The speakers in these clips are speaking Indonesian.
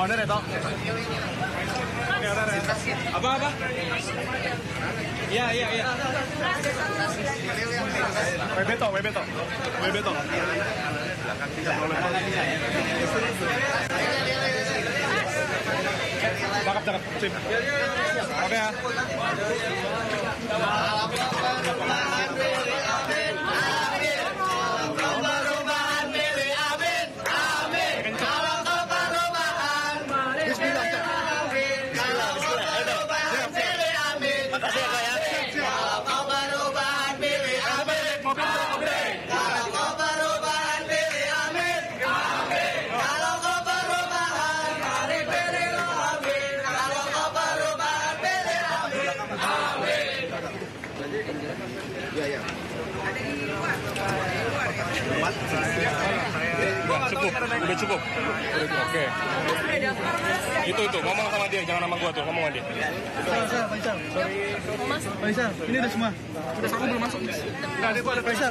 Owner itu? Apa? Iya. WB to. Cakep. Sip. Oke ya. Udah cukup. Oke. Itu ngomong sama dia, jangan sama gua tuh, ngomong sama dia. Faisal, ini udah semua. Udah aku belum masuk. Enggak, ada Faisal.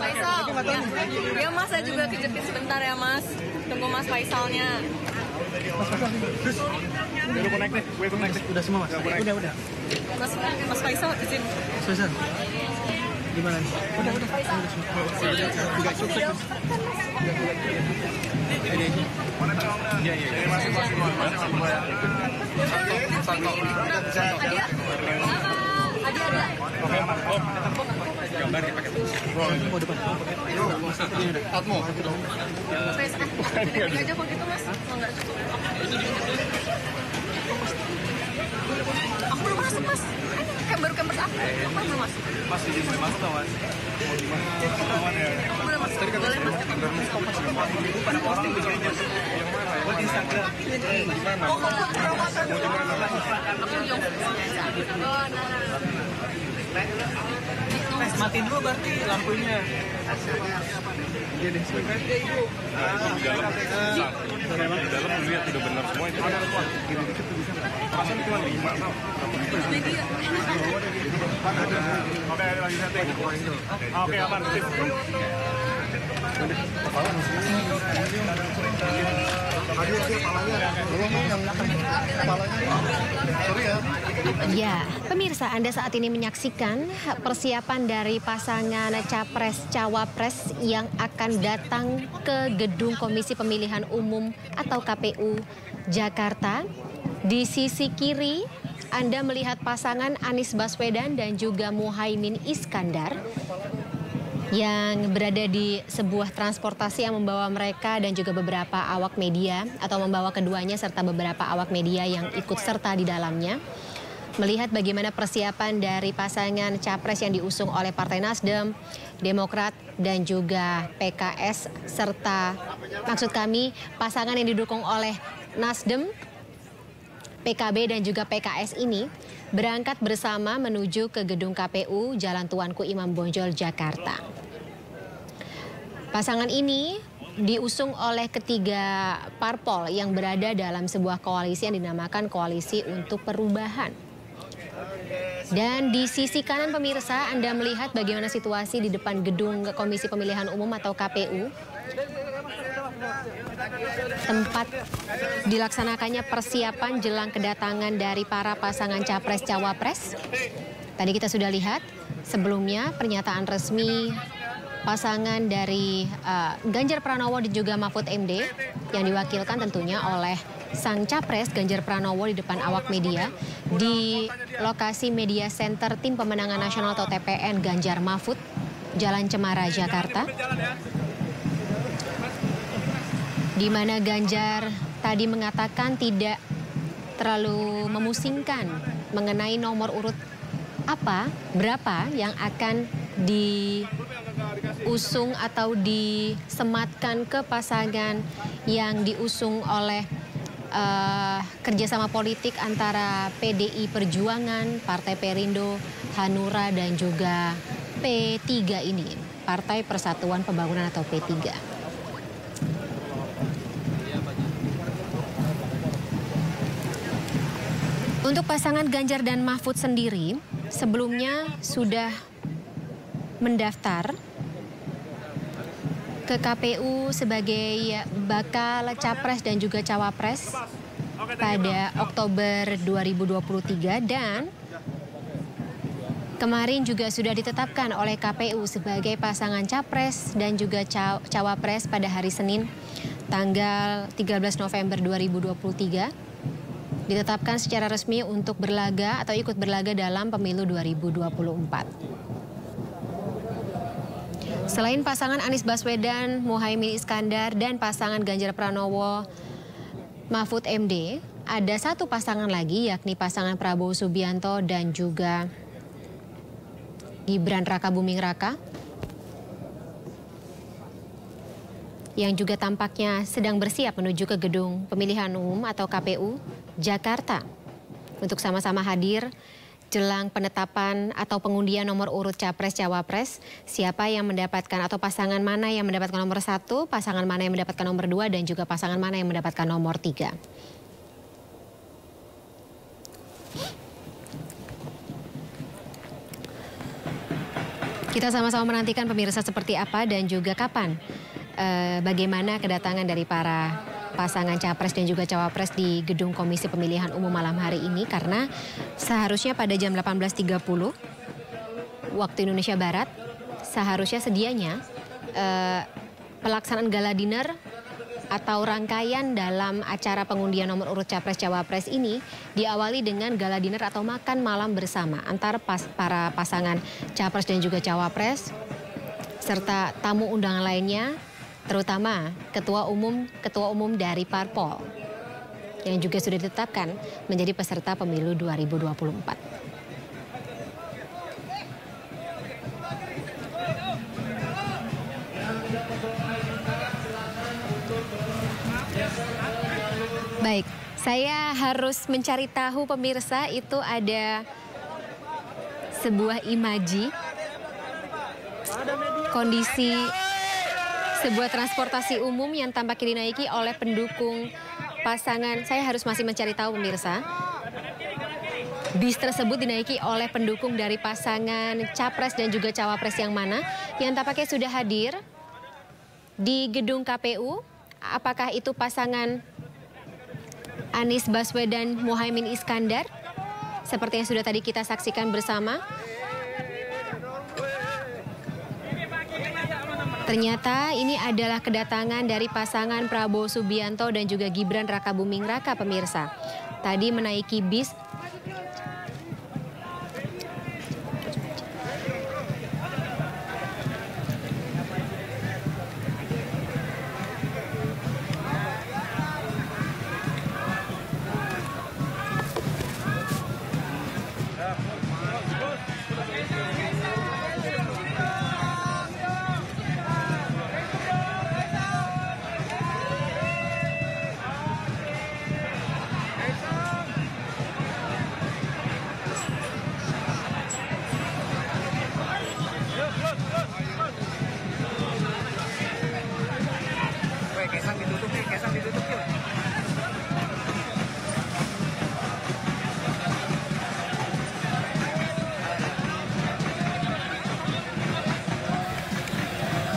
Ya Mas, saya juga kejepit sebentar ya Mas. Tunggu Mas Faisalnya. Mas Faisal, terus. Udah connect nih, udah semua Mas. Udah. Mas Faisal di sini. Mas Faisal. Gimana nih? Udah. Juga cukup. Iya. Masih ya. Satu. Oke, aman. Gambar ya pakai terus. Depan. Atmo. Aja kok gitu Mas. Enggak cukup. Aku belum masuk Mas. Baru campers aku. Aku belum masuk. Mas, izin boleh masuk tau Mas? Mau di mana? Aman ya? Boleh Mas. Boleh Mas. Pada posting videonya. Yang mana ya? Buat Instagram. Gimana? Oh, mau di mana? Aku jauh. Mas, matiin dulu berarti lampunya. Iya deh, sebentar. Di dalam lihat udah benar semua itu. Ada semua. Gini dikit tuh bisa nggak? Rasanya cuma 5 tau. Oke, lagi setting. Oke, aman. Sip. Ya, pemirsa, Anda saat ini menyaksikan persiapan dari pasangan Capres-Cawapres yang akan datang ke Gedung Komisi Pemilihan Umum atau KPU Jakarta. Di sisi kiri, Anda melihat pasangan Anies Baswedan dan juga Muhaimin Iskandar yang berada di sebuah transportasi yang membawa mereka dan juga beberapa awak media atau membawa keduanya serta beberapa awak media yang ikut serta di dalamnya. Melihat bagaimana persiapan dari pasangan capres yang diusung oleh Partai Nasdem, Demokrat dan juga PKS serta maksud kami pasangan yang didukung oleh Nasdem, PKB dan juga PKS ini berangkat bersama menuju ke gedung KPU Jalan Tuanku Imam Bonjol, Jakarta. Pasangan ini diusung oleh ketiga parpol yang berada dalam sebuah koalisi yang dinamakan Koalisi untuk Perubahan. Dan di sisi kanan pemirsa, Anda melihat bagaimana situasi di depan gedung Komisi Pemilihan Umum atau KPU. Tempat dilaksanakannya persiapan jelang kedatangan dari para pasangan Capres-Cawapres. Tadi kita sudah lihat sebelumnya pernyataan resmi pasangan dari Ganjar Pranowo dan juga Mahfud MD yang diwakilkan tentunya oleh sang Capres Ganjar Pranowo di depan awak media di lokasi Media Center Tim Pemenangan Nasional atau TPN Ganjar Mahfud, Jalan Cemara, Jakarta. Di mana Ganjar tadi mengatakan tidak terlalu memusingkan mengenai nomor urut berapa yang akan diusung atau disematkan ke pasangan yang diusung oleh kerjasama politik antara PDI Perjuangan, Partai Perindo, Hanura dan juga P3 ini, Partai Persatuan Pembangunan atau P3. Untuk pasangan Ganjar dan Mahfud sendiri, sebelumnya sudah mendaftar ke KPU sebagai bakal capres dan juga cawapres pada Oktober 2023 dan kemarin juga sudah ditetapkan oleh KPU sebagai pasangan capres dan juga cawapres pada hari Senin tanggal 13 November 2023. Ditetapkan secara resmi untuk berlaga atau ikut berlaga dalam pemilu 2024. Selain pasangan Anies Baswedan, Muhaimin Iskandar, dan pasangan Ganjar Pranowo, Mahfud MD, ada satu pasangan lagi yakni pasangan Prabowo Subianto dan juga Gibran Rakabuming Raka yang juga tampaknya sedang bersiap menuju ke gedung pemilihan umum atau KPU Jakarta untuk sama-sama hadir jelang penetapan atau pengundian nomor urut capres-cawapres, siapa yang mendapatkan atau pasangan mana yang mendapatkan nomor 1, pasangan mana yang mendapatkan nomor 2, dan juga pasangan mana yang mendapatkan nomor 3. Kita sama-sama menantikan pemirsa seperti apa dan juga kapan bagaimana kedatangan dari para pasangan capres dan juga cawapres di gedung Komisi Pemilihan Umum malam hari ini, karena seharusnya pada jam 18.30 waktu Indonesia Barat seharusnya sedianya pelaksanaan gala dinner atau rangkaian dalam acara pengundian nomor urut capres cawapres ini diawali dengan gala dinner atau makan malam bersama antara para pasangan capres dan juga cawapres serta tamu undangan lainnya, terutama ketua umum dari parpol yang juga sudah ditetapkan menjadi peserta pemilu 2024. Baik, saya harus mencari tahu pemirsa, itu ada sebuah imaji kondisi sebuah transportasi umum yang tampaknya dinaiki oleh pendukung pasangan. Saya harus masih mencari tahu pemirsa. Bis tersebut dinaiki oleh pendukung dari pasangan capres dan juga cawapres yang mana yang tampaknya sudah hadir di gedung KPU. Apakah itu pasangan Anies Baswedan Muhaimin Iskandar seperti yang sudah tadi kita saksikan bersama? Ternyata ini adalah kedatangan dari pasangan Prabowo Subianto dan juga Gibran Rakabuming Raka, pemirsa. Tadi menaiki bis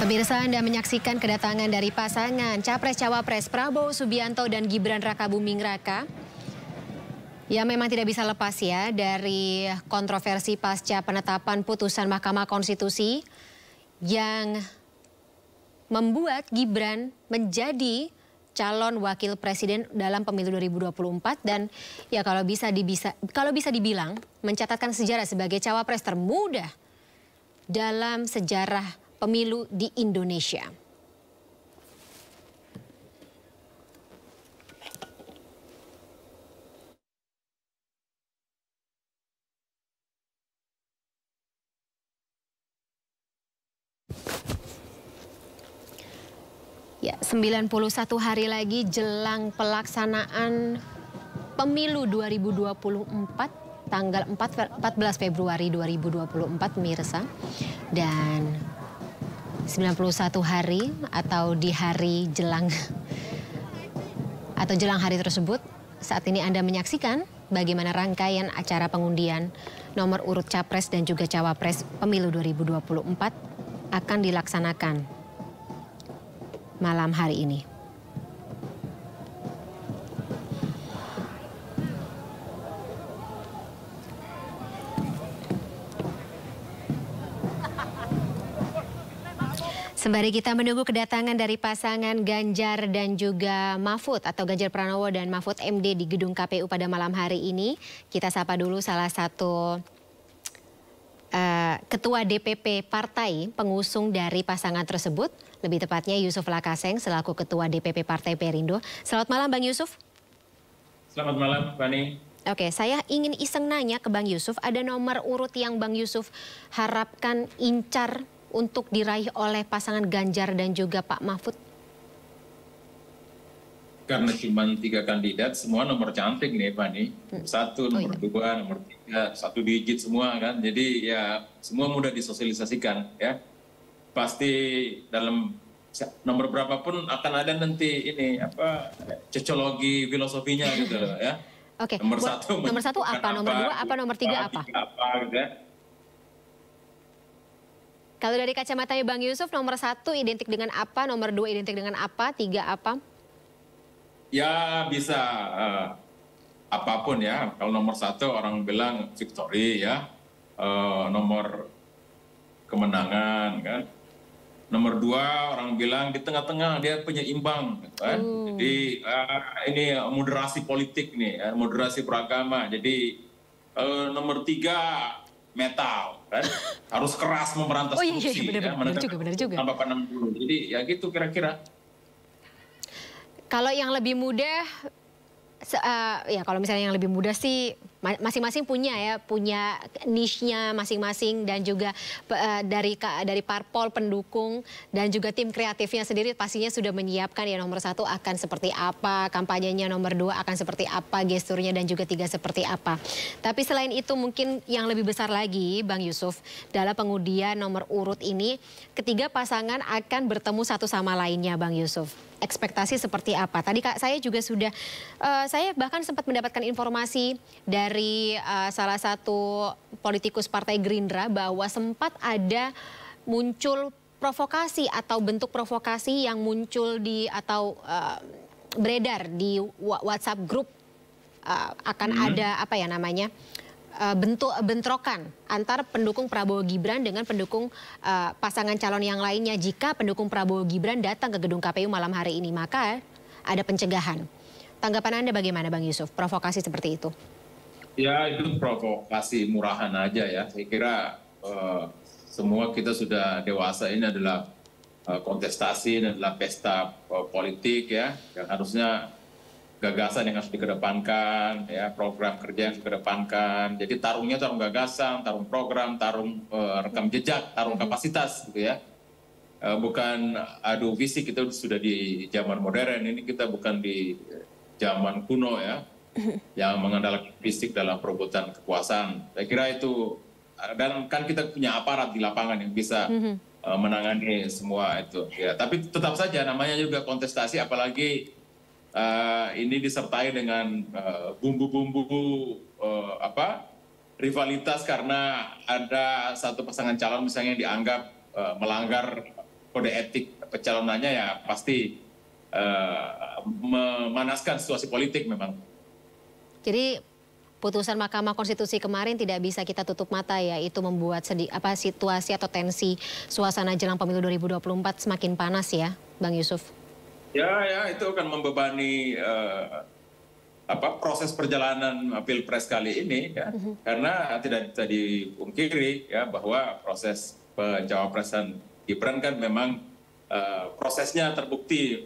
Pemirsa, Anda menyaksikan kedatangan dari pasangan Capres-Cawapres Prabowo Subianto dan Gibran Rakabuming Raka yang memang tidak bisa lepas ya dari kontroversi pasca penetapan putusan Mahkamah Konstitusi yang membuat Gibran menjadi calon wakil presiden dalam pemilu 2024 dan ya kalau bisa dibilang mencatatkan sejarah sebagai cawapres termuda dalam sejarah pemilu di Indonesia. Ya, 91 hari lagi jelang pelaksanaan pemilu 2024 tanggal 14 Februari 2024, pemirsa. Dan 91 hari atau di hari jelang hari tersebut, saat ini Anda menyaksikan bagaimana rangkaian acara pengundian nomor urut capres dan juga cawapres pemilu 2024 akan dilaksanakan. malam hari ini. Sembari kita menunggu kedatangan dari pasangan Ganjar dan juga Mahfud atau Ganjar Pranowo dan Mahfud MD di gedung KPU pada malam hari ini, kita sapa dulu salah satu Ketua DPP Partai pengusung dari pasangan tersebut, lebih tepatnya Yusuf Lakaseng selaku Ketua DPP Partai Perindo. Selamat malam Bang Yusuf. Selamat malam, Fani. Oke, saya ingin iseng nanya ke Bang Yusuf, ada nomor urut yang Bang Yusuf harapkan incar untuk diraih oleh pasangan Ganjar dan juga Pak Mahfud? Karena cuma 3 kandidat, semua nomor cantik nih, Fani. Satu, nomor 2, nomor 3, 1 digit semua kan. Jadi ya semua mudah disosialisasikan ya. Pasti dalam nomor berapapun akan ada nanti ini apa cocologi filosofinya gitu ya. Oke. Nomor 1 apa, nomor 2 apa, nomor 3 apa? Gitu ya. Kalau dari kacamatanya Bang Yusuf, nomor 1 identik dengan apa, nomor 2 identik dengan apa, 3 apa? Ya bisa apapun ya. Kalau nomor 1 orang bilang victory ya, nomor kemenangan kan. Nomor 2 orang bilang di tengah-tengah dia penyeimbang kan. Jadi ini moderasi politik nih, moderasi beragama. Jadi nomor 3 metal kan, harus keras memberantas korupsi. Benar juga. Jadi ya gitu kira-kira. Kalau yang lebih mudah, ya kalau misalnya yang lebih mudah sih masing-masing punya niche-nya masing-masing dan juga dari parpol pendukung dan juga tim kreatifnya sendiri pastinya sudah menyiapkan ya nomor 1 akan seperti apa, kampanyenya nomor 2 akan seperti apa, gesturnya dan juga 3 seperti apa. Tapi selain itu mungkin yang lebih besar lagi Bang Yusuf, dalam pengundian nomor urut ini ketiga pasangan akan bertemu satu sama lainnya Bang Yusuf. Ekspektasi seperti apa? Tadi saya juga sudah, saya bahkan sempat mendapatkan informasi dari salah satu politikus Partai Gerindra bahwa sempat ada muncul provokasi atau bentuk provokasi yang muncul di atau beredar di WhatsApp grup akan ada apa ya namanya? Bentrokan antara pendukung Prabowo Gibran dengan pendukung pasangan calon yang lainnya. Jika pendukung Prabowo Gibran datang ke gedung KPU malam hari ini, maka ada pencegahan. Tanggapan Anda bagaimana Bang Yusuf, provokasi seperti itu? Ya itu provokasi murahan aja ya. Saya kira semua kita sudah dewasa, ini adalah kontestasi, ini adalah pesta politik ya, yang harusnya gagasan yang harus dikedepankan, ya program kerja yang dikedepankan. Jadi tarungnya tarung gagasan, tarung program, tarung rekam jejak, tarung kapasitas, gitu ya. Bukan adu fisik, itu sudah di zaman modern. Ini kita bukan di zaman kuno ya, yang mengandalkan fisik dalam perebutan kekuasaan. Saya kira itu, dan kan kita punya aparat di lapangan yang bisa menangani semua itu. Ya, tapi tetap saja namanya juga kontestasi, apalagi ini disertai dengan bumbu-bumbu rivalitas karena ada satu pasangan calon misalnya yang dianggap melanggar kode etik pencalonannya, ya pasti memanaskan situasi politik memang. Jadi putusan Mahkamah Konstitusi kemarin tidak bisa kita tutup mata ya, itu membuat situasi atau tensi suasana jelang pemilu 2024 semakin panas ya, Bang Yusuf. Ya itu akan membebani proses perjalanan Pilpres kali ini ya, karena tidak bisa dipungkiri ya bahwa proses pencawapresan Gibran kan memang prosesnya terbukti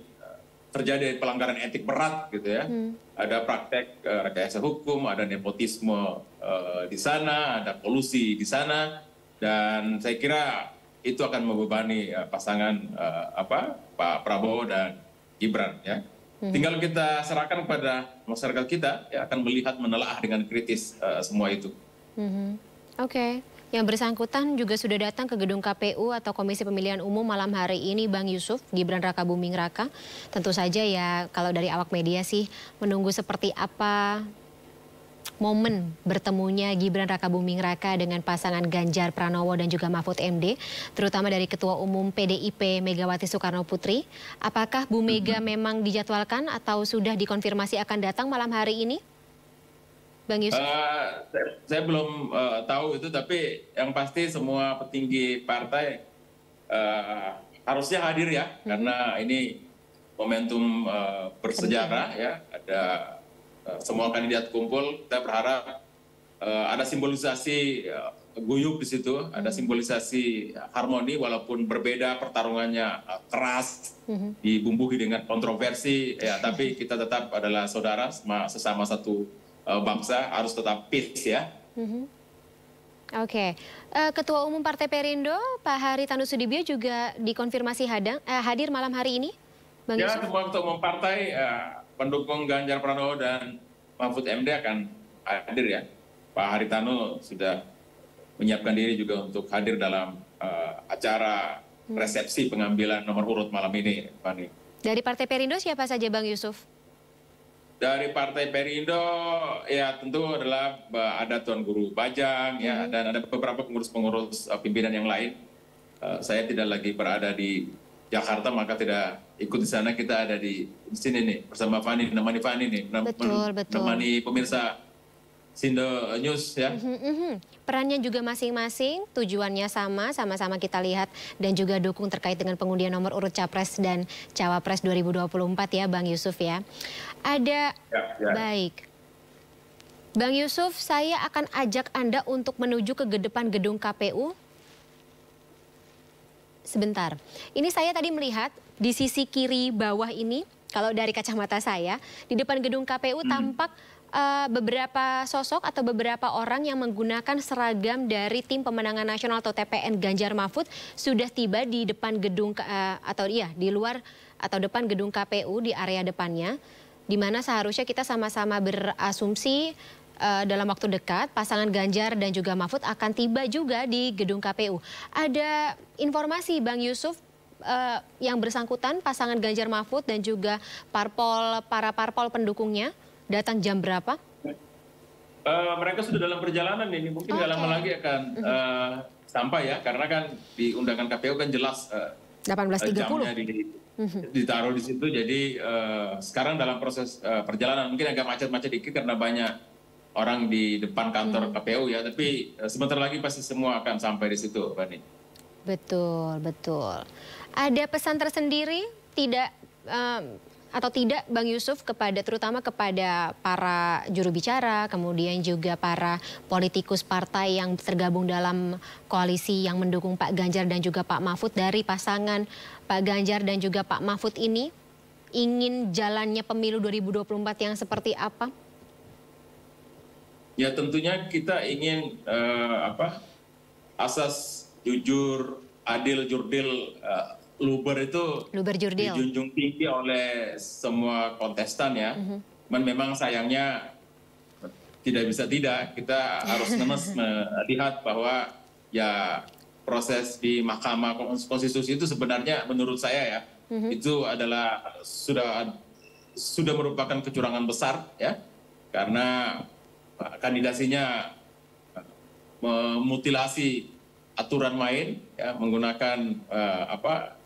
terjadi pelanggaran etik berat gitu ya. Ada praktek rekayasa hukum, ada nepotisme di sana, ada kolusi di sana, dan saya kira itu akan membebani pasangan Pak Prabowo dan Gibran ya. Tinggal kita serahkan kepada masyarakat kita ya, akan melihat menelaah dengan kritis semua itu. Oke. Yang bersangkutan juga sudah datang ke gedung KPU atau Komisi Pemilihan Umum malam hari ini Bang Yusuf, Gibran Rakabuming Raka. Tentu saja ya kalau dari awak media sih menunggu seperti apa momen bertemunya Gibran Rakabuming Raka dengan pasangan Ganjar Pranowo dan juga Mahfud MD, terutama dari Ketua Umum PDIP Megawati Soekarno Putri. Apakah Bu Mega memang dijadwalkan atau sudah dikonfirmasi akan datang malam hari ini? Bang Yusuf? Saya belum tahu itu, tapi yang pasti semua petinggi partai harusnya hadir ya, karena ini momentum bersejarah ya, ada semua kandidat kumpul. Kita berharap ada simbolisasi guyup di situ, ada simbolisasi harmoni walaupun berbeda pertarungannya keras, dibumbui dengan kontroversi ya, tapi kita tetap adalah saudara sesama satu bangsa, harus tetap peace ya. Oke. Ketua Umum Partai Perindo Pak Haritanu Sudibyo juga dikonfirmasi hadir malam hari ini, Bang Ya, Yusuf? semua ketua umum partai pendukung Ganjar Pranowo dan Mahfud MD akan hadir ya. Pak Haritanu sudah menyiapkan diri juga untuk hadir dalam acara resepsi pengambilan nomor urut malam ini, Fani. Dari Partai Perindo siapa saja, Bang Yusuf? Dari Partai Perindo ya tentu adalah ada Tuan Guru Bajang ya, dan ada beberapa pengurus-pengurus pimpinan yang lain. Saya tidak lagi berada di Jakarta, maka tidak ikut di sana. Kita ada di sini nih bersama Fani, menemani Fani nih, menemani pemirsa Sindo News ya. Perannya juga masing-masing, tujuannya sama-sama kita lihat dan juga dukung terkait dengan pengundian nomor urut Capres dan Cawapres 2024 ya, Bang Yusuf ya. Ada baik. Bang Yusuf, saya akan ajak Anda untuk menuju ke depan gedung KPU. Sebentar, ini saya tadi melihat di sisi kiri bawah ini, kalau dari kacamata saya, di depan gedung KPU tampak beberapa sosok atau beberapa orang yang menggunakan seragam dari Tim Pemenangan Nasional atau TPN Ganjar Mahfud sudah tiba di depan gedung di luar atau depan gedung KPU di area depannya, di mana seharusnya kita sama-sama berasumsi dalam waktu dekat pasangan Ganjar dan juga Mahfud akan tiba juga di gedung KPU. Ada informasi, Bang Yusuf, yang bersangkutan pasangan Ganjar Mahfud dan juga para parpol pendukungnya datang jam berapa? Mereka sudah dalam perjalanan ini, mungkin nggak lama lagi akan sampai ya, karena kan di undangan KPU kan jelas 18.30 jamnya ditaruh di situ. Jadi sekarang dalam proses perjalanan, mungkin agak macet-macet dikit karena banyak orang di depan kantor KPU ya, tapi sebentar lagi pasti semua akan sampai di situ, Bani. Betul, betul. Ada pesan tersendiri atau tidak, Bang Yusuf, terutama kepada para juru bicara, kemudian juga para politikus partai yang tergabung dalam koalisi yang mendukung Pak Ganjar dan juga Pak Mahfud, dari pasangan Pak Ganjar dan juga Pak Mahfud ini, ingin jalannya pemilu 2024 yang seperti apa? Ya tentunya kita ingin asas jujur, adil, jurdil, luber itu dijunjung tinggi oleh semua kontestan ya. Memang sayangnya tidak bisa tidak, kita harus melihat bahwa ya proses di Mahkamah Konstitusi itu sebenarnya menurut saya ya itu adalah sudah merupakan kecurangan besar ya, karena kandidasinya memutilasi aturan main ya, menggunakan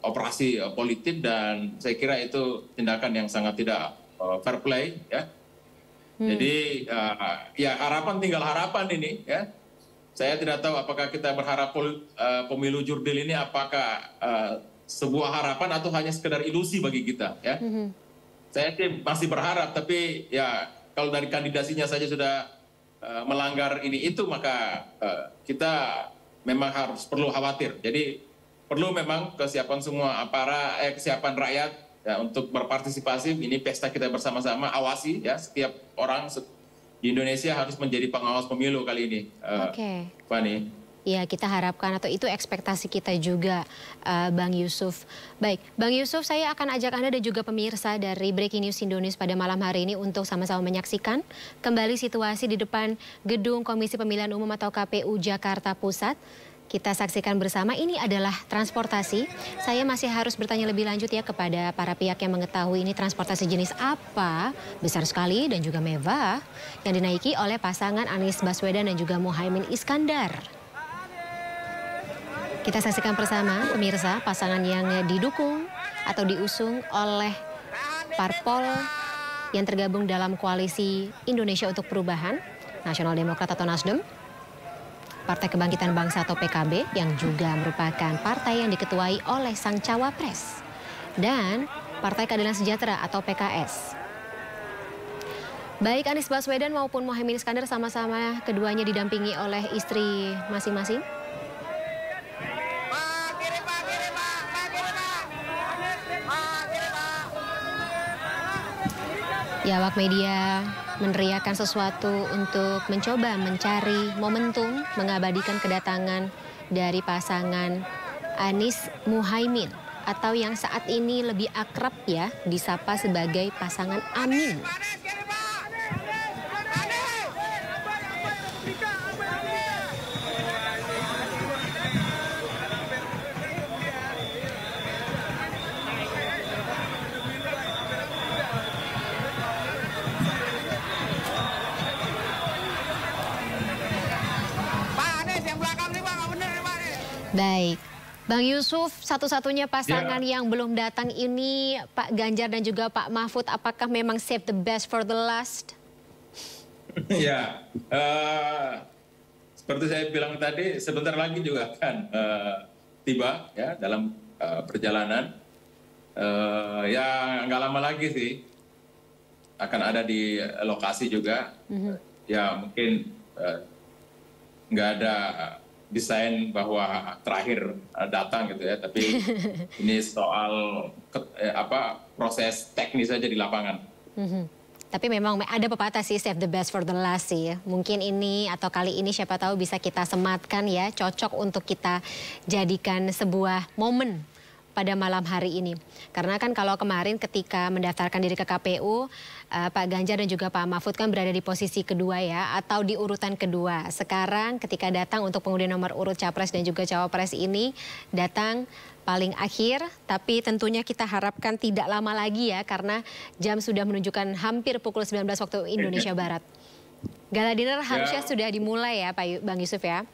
operasi politik, dan saya kira itu tindakan yang sangat tidak fair play ya. Jadi ya tinggal harapan ini ya. Saya tidak tahu apakah kita berharap pemilu jurdil ini apakah sebuah harapan atau hanya sekedar ilusi bagi kita ya. Saya sih masih berharap, tapi ya kalau dari kandidasinya saja sudah melanggar ini itu, maka kita memang perlu khawatir. Jadi perlu memang kesiapan semua kesiapan rakyat ya untuk berpartisipasi. Ini pesta kita bersama-sama, awasi ya, setiap orang di Indonesia harus menjadi pengawas pemilu kali ini. Fani. Ya, kita harapkan, atau itu ekspektasi kita juga, Bang Yusuf. Baik, Bang Yusuf, saya akan ajak Anda dan juga pemirsa dari Breaking News Indonesia pada malam hari ini untuk sama-sama menyaksikan kembali situasi di depan gedung Komisi Pemilihan Umum atau KPU Jakarta Pusat. Kita saksikan bersama, ini adalah transportasi. Saya masih harus bertanya lebih lanjut ya kepada para pihak yang mengetahui ini transportasi jenis apa, besar sekali dan juga mewah, yang dinaiki oleh pasangan Anies Baswedan dan juga Muhaimin Iskandar. Kita saksikan bersama pemirsa, pasangan yang didukung atau diusung oleh parpol yang tergabung dalam koalisi Indonesia untuk Perubahan, Nasional Demokrat atau Nasdem, Partai Kebangkitan Bangsa atau PKB yang juga merupakan partai yang diketuai oleh sang cawapres, dan Partai Keadilan Sejahtera atau PKS. Baik Anies Baswedan maupun Muhaimin Iskandar sama-sama keduanya didampingi oleh istri masing-masing. Ya, awak media meneriakan sesuatu untuk mencoba mencari momentum mengabadikan kedatangan dari pasangan Anies Muhaimin atau yang saat ini lebih akrab ya disapa sebagai pasangan Amin. Baik, Bang Yusuf, satu-satunya pasangan yang belum datang ini Pak Ganjar dan juga Pak Mahfud, apakah memang save the best for the last? Ya, seperti saya bilang tadi, sebentar lagi juga akan tiba ya dalam perjalanan. Ya nggak lama lagi sih akan ada di lokasi juga. Ya mungkin nggak ada desain bahwa terakhir datang gitu ya, tapi ini soal proses teknis saja di lapangan. Tapi memang ada pepatah sih, save the best for the last sih. Mungkin ini atau kali ini siapa tahu bisa kita sematkan ya, cocok untuk kita jadikan sebuah momen pada malam hari ini. Karena kan kalau kemarin ketika mendaftarkan diri ke KPU, Pak Ganjar dan juga Pak Mahfud kan berada di posisi kedua ya, atau di urutan kedua. Sekarang ketika datang untuk pengundian nomor urut Capres dan juga Cawapres ini, datang paling akhir, tapi tentunya kita harapkan tidak lama lagi ya, karena jam sudah menunjukkan hampir pukul 19 waktu Indonesia Barat. Gala dinner harusnya sudah dimulai ya Pak Bang Yusuf ya.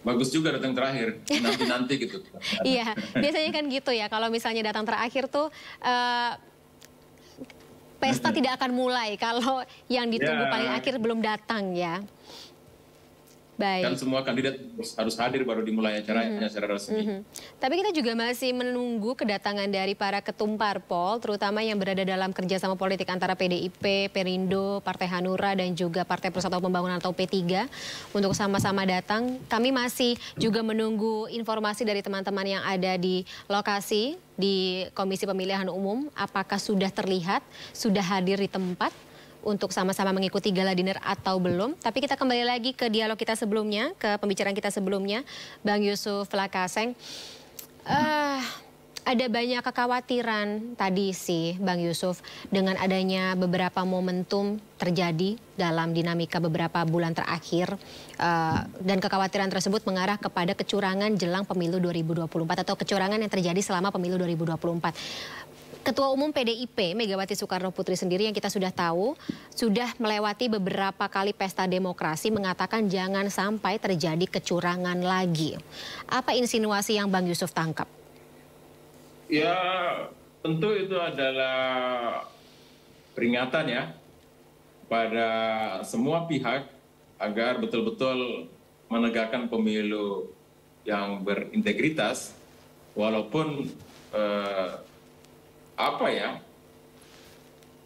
Bagus juga datang terakhir, nanti-nanti gitu. Iya, biasanya kan gitu ya, kalau misalnya datang terakhir tuh pesta tidak akan mulai kalau yang ditunggu paling akhir belum datang ya. Baik. Kan semua kandidat harus hadir baru dimulai acaranya secara resmi. Tapi kita juga masih menunggu kedatangan dari para ketum parpol, terutama yang berada dalam kerjasama politik antara PDIP, Perindo, Partai Hanura, dan juga Partai Persatuan Pembangunan atau P3 untuk sama-sama datang. Kami masih juga menunggu informasi dari teman-teman yang ada di lokasi, di Komisi Pemilihan Umum, apakah sudah terlihat, sudah hadir di tempat untuk sama-sama mengikuti gala dinner atau belum. Tapi kita kembali lagi ke dialog kita sebelumnya, ke pembicaraan kita sebelumnya, Bang Yusuf Lakaseng. Ada banyak kekhawatiran tadi sih Bang Yusuf dengan adanya beberapa momentum terjadi dalam dinamika beberapa bulan terakhir, dan kekhawatiran tersebut mengarah kepada kecurangan jelang pemilu 2024 atau kecurangan yang terjadi selama pemilu 2024. Ketua Umum PDIP Megawati Soekarno Putri sendiri yang kita sudah tahu sudah melewati beberapa kali pesta demokrasi mengatakan jangan sampai terjadi kecurangan lagi. Apa insinuasi yang Bang Yusuf tangkap? Ya tentu itu adalah peringatan ya pada semua pihak agar betul-betul menegakkan pemilu yang berintegritas walaupun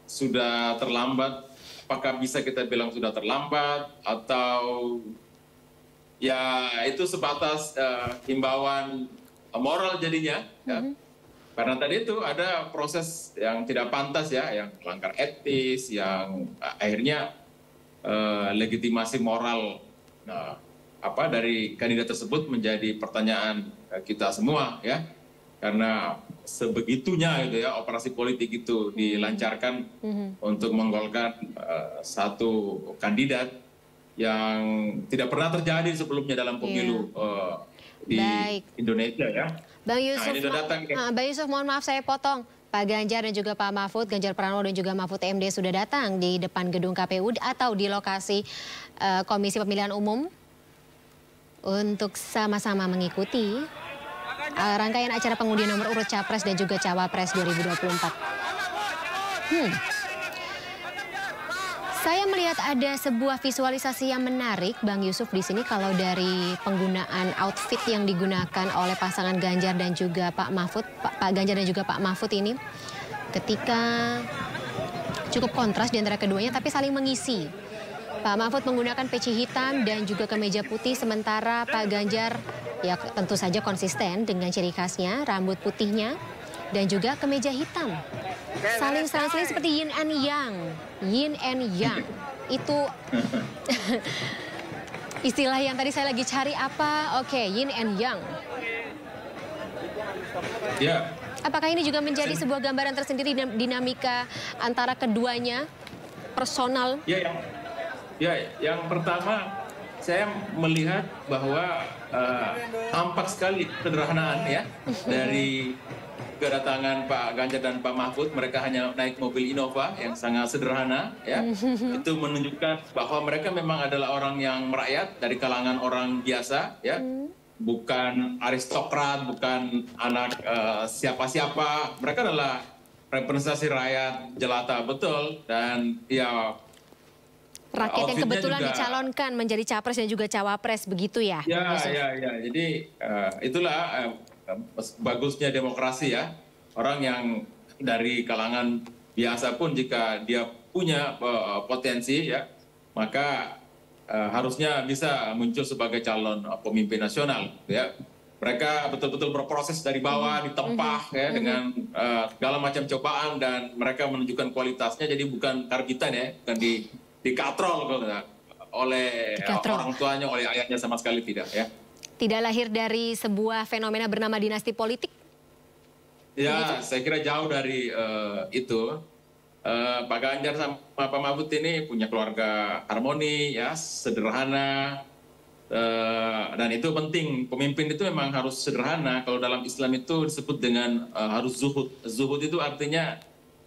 sudah terlambat. Apakah bisa kita bilang sudah terlambat atau ya itu sebatas himbauan moral jadinya ya. Karena tadi itu ada proses yang tidak pantas ya, yang melanggar etis, yang akhirnya legitimasi moral dari kandidat tersebut menjadi pertanyaan kita semua ya. Karena sebegitunya gitu ya operasi politik itu dilancarkan untuk menggolkan satu kandidat yang tidak pernah terjadi sebelumnya dalam pemilu di Indonesia ya. Bang Yusuf, ini udah datang, ya. Bang Yusuf, mohon maaf saya potong. Pak Ganjar dan juga Pak Mahfud, Ganjar Pranowo dan juga Mahfud MD sudah datang di depan gedung KPU atau di lokasi Komisi Pemilihan Umum untuk sama-sama mengikuti rangkaian acara pengundian nomor urut Capres dan juga Cawapres 2024. Saya melihat ada sebuah visualisasi yang menarik, Bang Yusuf, di sini kalau dari penggunaan outfit yang digunakan oleh pasangan Ganjar dan juga Pak Mahfud, Pak Ganjar dan juga Pak Mahfud ini, ketika cukup kontras di antara keduanya, tapi saling mengisi. Pak Mahfud menggunakan peci hitam dan juga kemeja putih, sementara Pak Ganjar ya tentu saja konsisten dengan ciri khasnya, rambut putihnya dan juga kemeja hitam. Saling seperti yin and yang. Yin and yang. Itu istilah yang tadi saya lagi cari apa? Oke, yin and yang. Ya. Apakah ini juga menjadi sebuah gambaran tersendiri dinamika antara keduanya personal? Yang pertama saya melihat bahwa tampak sekali kesederhanaan ya dari kedatangan Pak Ganjar dan Pak Mahfud. Mereka hanya naik mobil Innova yang sangat sederhana ya. Itu menunjukkan bahwa mereka memang adalah orang yang merakyat dari kalangan orang biasa ya. Bukan aristokrat, bukan anak siapa-siapa. Mereka adalah representasi rakyat jelata betul, dan ya rakyat yang kebetulan juga dicalonkan menjadi capres dan juga cawapres, begitu ya? Ya. Jadi itulah bagusnya demokrasi ya. Orang yang dari kalangan biasa pun jika dia punya potensi ya, maka harusnya bisa muncul sebagai calon pemimpin nasional ya. Mereka betul-betul berproses dari bawah, ditempah ya dengan segala macam cobaan, dan mereka menunjukkan kualitasnya. Jadi bukan karbitan ya, bukan dikatrol oleh orang tuanya, oleh ayahnya, sama sekali tidak ya. Tidak lahir dari sebuah fenomena bernama dinasti politik? Ya, begitu? Saya kira jauh dari itu. Pak Ganjar sama Pak Mahfud ini punya keluarga harmoni, ya, sederhana, dan itu penting. Pemimpin itu memang harus sederhana. Kalau dalam Islam itu disebut dengan harus zuhud. Zuhud itu artinya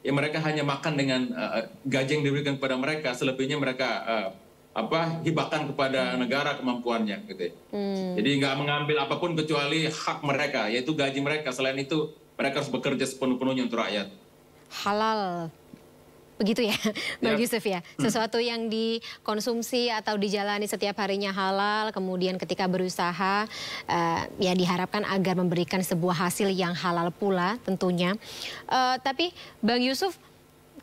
ya mereka hanya makan dengan gaji yang diberikan kepada mereka, selebihnya mereka hibahkan kepada negara kemampuannya, gitu. Jadi nggak mengambil apapun kecuali hak mereka, yaitu gaji mereka. Selain itu mereka harus bekerja sepenuh-penuhnya untuk rakyat. Halal, begitu ya, Bang Yusuf ya. Sesuatu yang dikonsumsi atau dijalani setiap harinya halal, kemudian ketika berusaha ya diharapkan agar memberikan sebuah hasil yang halal pula tentunya. Tapi Bang Yusuf,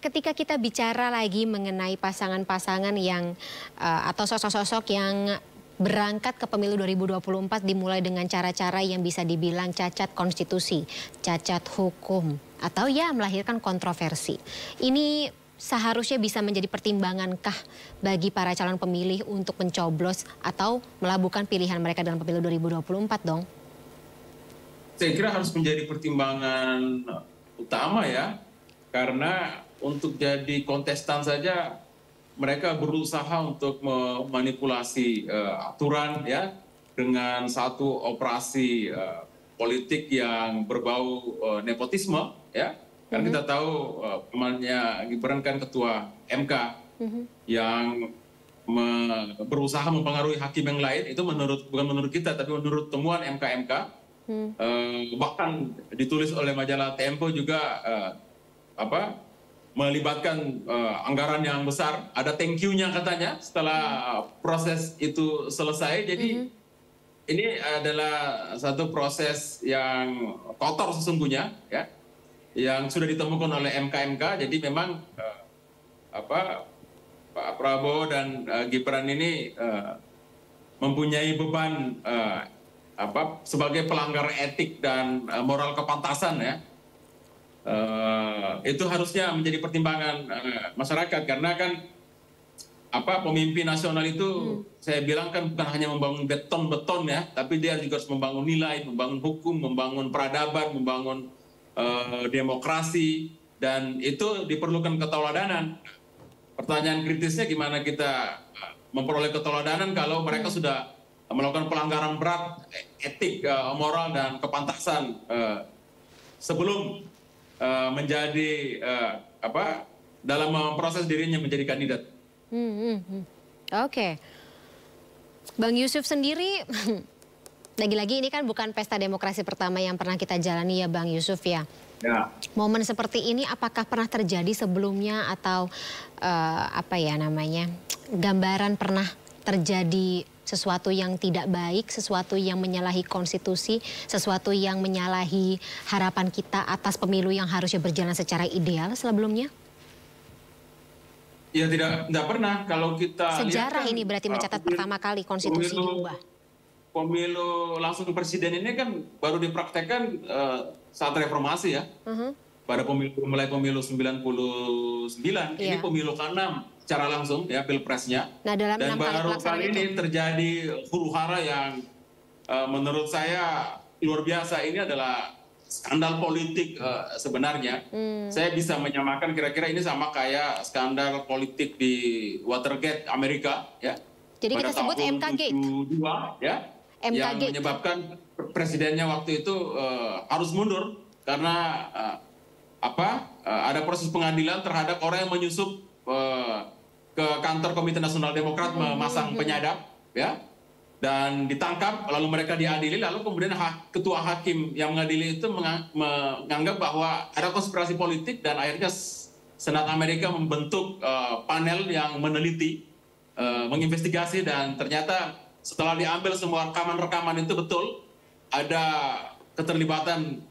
ketika kita bicara lagi mengenai pasangan-pasangan yang atau sosok-sosok yang berangkat ke pemilu 2024 dimulai dengan cara-cara yang bisa dibilang cacat konstitusi, cacat hukum, atau ya melahirkan kontroversi. Ini seharusnya bisa menjadi pertimbangankah bagi para calon pemilih untuk mencoblos atau melabuhkan pilihan mereka dalam pemilu 2024 dong? Saya kira harus menjadi pertimbangan utama ya, karena untuk jadi kontestan saja mereka berusaha untuk memanipulasi aturan ya dengan satu operasi politik yang berbau nepotisme ya. Karena kita tahu temannya Gibran kan ketua MK yang berusaha mempengaruhi hakim yang lain. Itu bukan menurut kita, tapi menurut temuan MK. Bahkan ditulis oleh majalah Tempo juga melibatkan anggaran yang besar. Ada thank you-nya katanya setelah proses itu selesai. Jadi ini adalah satu proses yang kotor sesungguhnya ya, yang sudah ditemukan oleh MK. Jadi memang Pak Prabowo dan Gibran ini mempunyai beban sebagai pelanggar etik dan moral kepantasan ya. Itu harusnya menjadi pertimbangan masyarakat, karena kan pemimpin nasional itu saya bilang kan bukan hanya membangun beton ya, tapi dia juga harus membangun nilai, membangun hukum, membangun peradaban, membangun demokrasi, dan itu diperlukan ketauladanan. Pertanyaan kritisnya gimana kita memperoleh keteladanan kalau mereka sudah melakukan pelanggaran berat etik, moral dan kepantasan sebelum menjadi dalam memproses dirinya menjadi kandidat. Oke. Bang Yusuf sendiri, lagi-lagi ini kan bukan pesta demokrasi pertama yang pernah kita jalani ya Bang Yusuf ya. Ya. Momen seperti ini apakah pernah terjadi sebelumnya atau gambaran pernah terjadi sesuatu yang tidak baik, sesuatu yang menyalahi konstitusi, sesuatu yang menyalahi harapan kita atas pemilu yang harusnya berjalan secara ideal sebelumnya? Ya tidak pernah. Kalau kita sejarah lihat kan, ini berarti mencatat pertama kali konstitusi diubah. Pemilu langsung presiden ini kan baru dipraktekkan saat reformasi ya. Pada mulai pemilu 99, ini pemilu ke-6 secara langsung ya pilpresnya. Nah, dalam dan baru kali ini terjadi huru-hara yang menurut saya luar biasa. Ini adalah skandal politik sebenarnya. Saya bisa menyamakan kira-kira ini sama kayak skandal politik di Watergate Amerika ya. Jadi kita sebut MK Gate. Ya. Yang menyebabkan presidennya waktu itu harus mundur karena ada proses pengadilan terhadap orang yang menyusup ke kantor Komite Nasional Demokrat memasang penyadap ya, dan ditangkap lalu mereka diadili, lalu kemudian ketua hakim yang mengadili itu menganggap bahwa ada konspirasi politik dan akhirnya Senat Amerika membentuk panel yang meneliti, menginvestigasi, dan ternyata setelah diambil semua rekaman-rekaman itu betul ada keterlibatan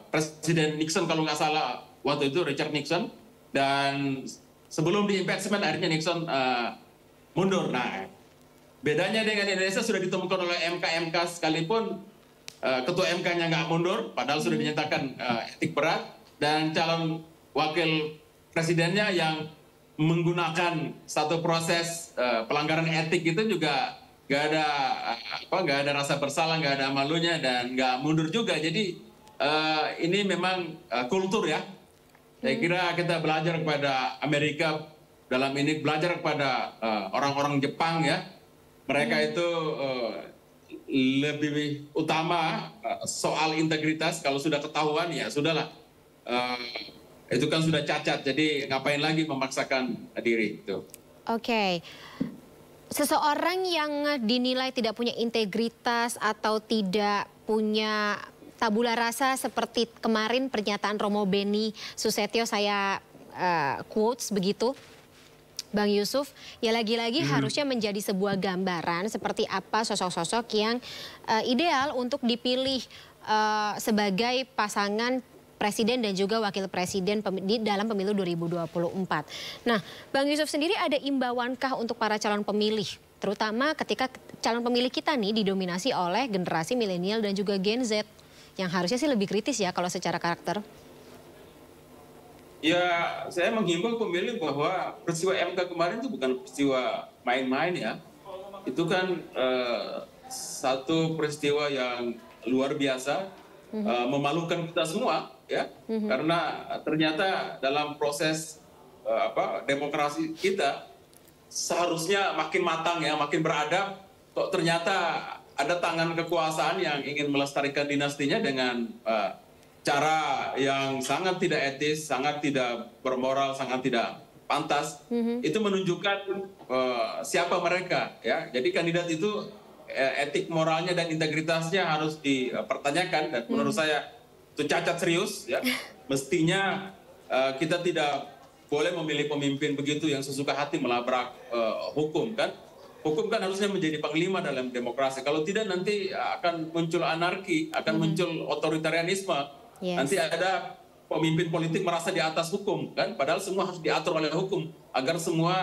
Presiden Nixon kalau nggak salah waktu itu, Richard Nixon, dan sebelum di impeachment akhirnya Nixon mundur. Nah, bedanya dengan Indonesia sudah ditemukan oleh MK sekalipun ketua MK-nya nggak mundur, padahal sudah dinyatakan etik berat, dan calon wakil presidennya yang menggunakan satu proses pelanggaran etik itu juga nggak ada rasa bersalah, nggak ada malunya, dan nggak mundur juga. Jadi ini memang kultur ya. Saya kira kita belajar kepada Amerika dalam ini, belajar kepada orang-orang Jepang ya. Mereka itu lebih utama soal integritas. Kalau sudah ketahuan ya sudahlah, itu kan sudah cacat. Jadi ngapain lagi memaksakan diri itu. Oke. Seseorang yang dinilai tidak punya integritas atau tidak punya tabula rasa seperti kemarin pernyataan Romo Beni Susetio, saya quotes begitu, Bang Yusuf, ya lagi-lagi harusnya menjadi sebuah gambaran seperti apa sosok-sosok yang ideal untuk dipilih sebagai pasangan presiden dan juga wakil presiden di dalam pemilu 2024. Nah, Bang Yusuf sendiri ada imbauankah untuk para calon pemilih, terutama ketika calon pemilih kita nih didominasi oleh generasi milenial dan juga Gen Z, yang harusnya sih lebih kritis ya kalau secara karakter? Ya, saya menghimbau pemilih bahwa peristiwa MK kemarin itu bukan peristiwa main-main ya. Itu kan satu peristiwa yang luar biasa, memalukan kita semua ya, karena ternyata dalam proses demokrasi kita seharusnya makin matang ya, makin beradab, kok ternyata ada tangan kekuasaan yang ingin melestarikan dinastinya dengan cara yang sangat tidak etis, sangat tidak bermoral, sangat tidak pantas. Itu menunjukkan siapa mereka ya. Jadi kandidat itu etik moralnya dan integritasnya harus dipertanyakan, dan menurut saya itu cacat serius ya. Mestinya kita tidak boleh memilih pemimpin begitu yang sesuka hati melabrak hukum kan. Hukum kan harusnya menjadi panglima dalam demokrasi. Kalau tidak nanti akan muncul anarki, akan muncul otoritarianisme. Nanti ada pemimpin politik merasa di atas hukum kan, padahal semua harus diatur oleh hukum agar semua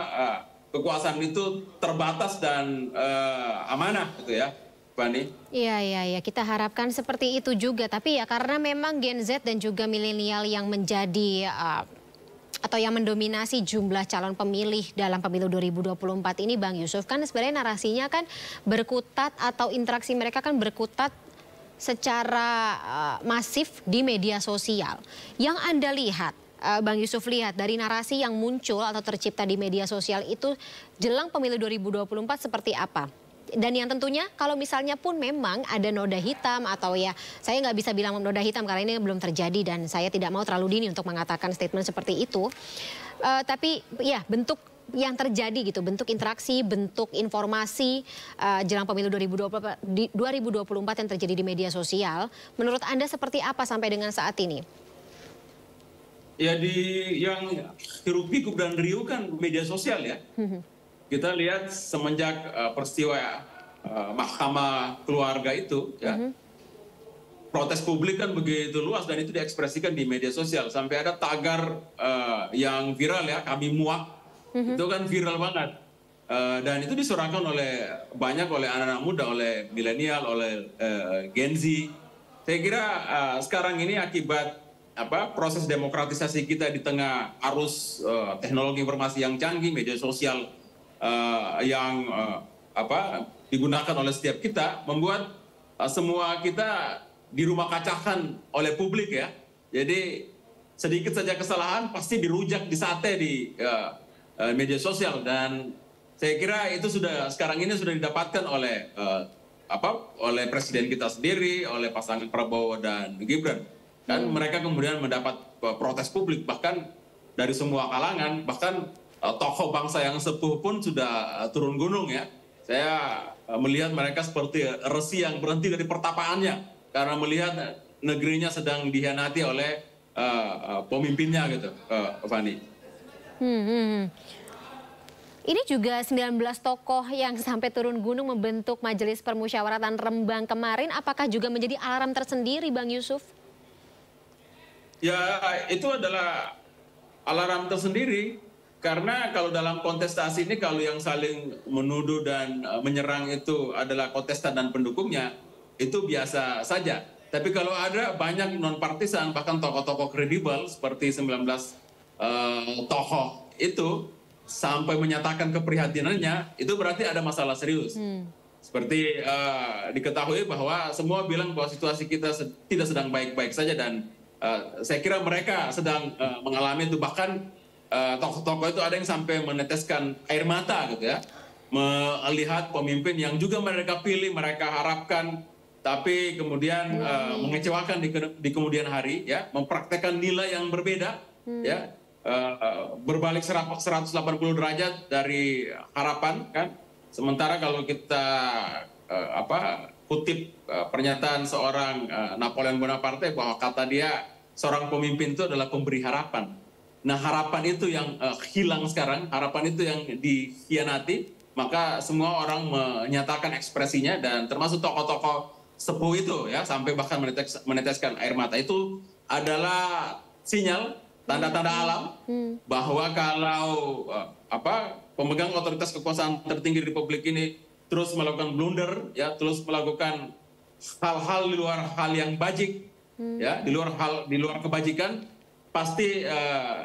kekuasaan itu terbatas dan amanah gitu ya, Fani. Iya, kita harapkan seperti itu juga. Tapi ya karena memang Gen Z dan juga milenial yang menjadi atau yang mendominasi jumlah calon pemilih dalam pemilu 2024 ini, Bang Yusuf, kan sebenarnya narasinya kan berkutat atau interaksi mereka kan berkutat secara masif di media sosial. Yang Anda lihat Bang Yusuf lihat dari narasi yang muncul atau tercipta di media sosial itu jelang pemilu 2024 seperti apa? Dan yang tentunya kalau misalnya pun memang ada noda hitam atau ya saya nggak bisa bilang noda hitam karena ini belum terjadi dan saya tidak mau terlalu dini untuk mengatakan statement seperti itu. Tapi ya bentuk yang terjadi gitu, bentuk interaksi, bentuk informasi jelang pemilu 2024 yang terjadi di media sosial, menurut Anda seperti apa sampai dengan saat ini? Ya yang hiruk pikuk dan riuh kan media sosial ya. Kita lihat semenjak peristiwa mahkamah keluarga itu ya. Protes publik kan begitu luas dan itu diekspresikan di media sosial sampai ada tagar yang viral ya, kami muak. Itu kan viral banget. Dan itu disorakan banyak oleh anak-anak muda, oleh milenial, oleh Gen Z. Saya kira sekarang ini akibat proses demokratisasi kita di tengah arus teknologi informasi yang canggih, media sosial yang digunakan oleh setiap kita, membuat semua kita di rumah kacakan oleh publik ya. Jadi sedikit saja kesalahan pasti dirujak, disate di media sosial, dan saya kira itu sekarang ini sudah didapatkan oleh presiden kita sendiri, oleh pasangan Prabowo dan Gibran. Dan mereka kemudian mendapat protes publik bahkan dari semua kalangan, bahkan tokoh bangsa yang sepuh pun sudah turun gunung ya. Saya melihat mereka seperti resi yang berhenti dari pertapaannya karena melihat negerinya sedang dikhianati oleh pemimpinnya gitu, Fani. Ini juga 19 tokoh yang sampai turun gunung membentuk Majelis Permusyawaratan Rembang kemarin, apakah juga menjadi alarm tersendiri, Bang Yusuf? Ya, itu adalah alarm tersendiri. Karena kalau dalam kontestasi ini, kalau yang saling menuduh dan menyerang itu adalah kontestan dan pendukungnya, itu biasa saja. Tapi kalau ada banyak non-partisan, bahkan tokoh-tokoh kredibel seperti 19 tokoh itu, sampai menyatakan keprihatinannya, itu berarti ada masalah serius. Seperti diketahui bahwa semua bilang bahwa situasi kita tidak sedang baik-baik saja, dan saya kira mereka sedang mengalami itu. Bahkan tokoh-tokoh itu ada yang sampai meneteskan air mata gitu ya, melihat pemimpin yang juga mereka pilih, mereka harapkan, tapi kemudian mengecewakan di kemudian hari ya, mempraktekkan nilai yang berbeda ya, berbalik 180 derajat dari harapan kan. Sementara kalau kita kutip pernyataan seorang Napoleon Bonaparte bahwa kata dia seorang pemimpin itu adalah pemberi harapan. Nah, harapan itu yang hilang sekarang, harapan itu yang dikhianati, maka semua orang menyatakan ekspresinya, dan termasuk tokoh-tokoh sepuh itu ya, sampai bahkan meneteskan air mata. Itu adalah sinyal, tanda-tanda alam bahwa kalau pemegang otoritas kekuasaan tertinggi di Republik ini terus melakukan blunder ya, terus melakukan hal-hal di luar hal yang bajik ya, di luar kebajikan, pasti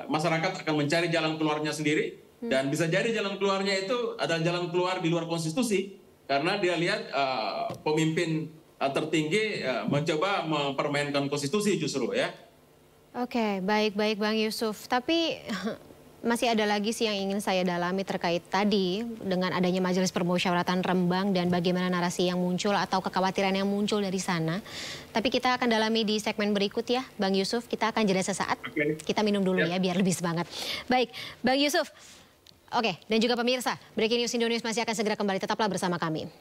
masyarakat akan mencari jalan keluarnya sendiri, dan bisa jadi jalan keluarnya itu adalah jalan keluar di luar konstitusi, karena dia lihat pemimpin tertinggi mencoba mempermainkan konstitusi justru ya. Oke, baik Bang Yusuf. Tapi masih ada lagi sih yang ingin saya dalami terkait tadi dengan adanya Majelis Permusyawaratan Rembang dan bagaimana narasi yang muncul atau kekhawatiran yang muncul dari sana. Tapi kita akan dalami di segmen berikut ya, Bang Yusuf. Kita akan jeda sesaat. Kita minum dulu ya biar lebih semangat. Baik, Bang Yusuf. Oke, dan juga pemirsa, Breaking News Indonesia masih akan segera kembali. Tetaplah bersama kami.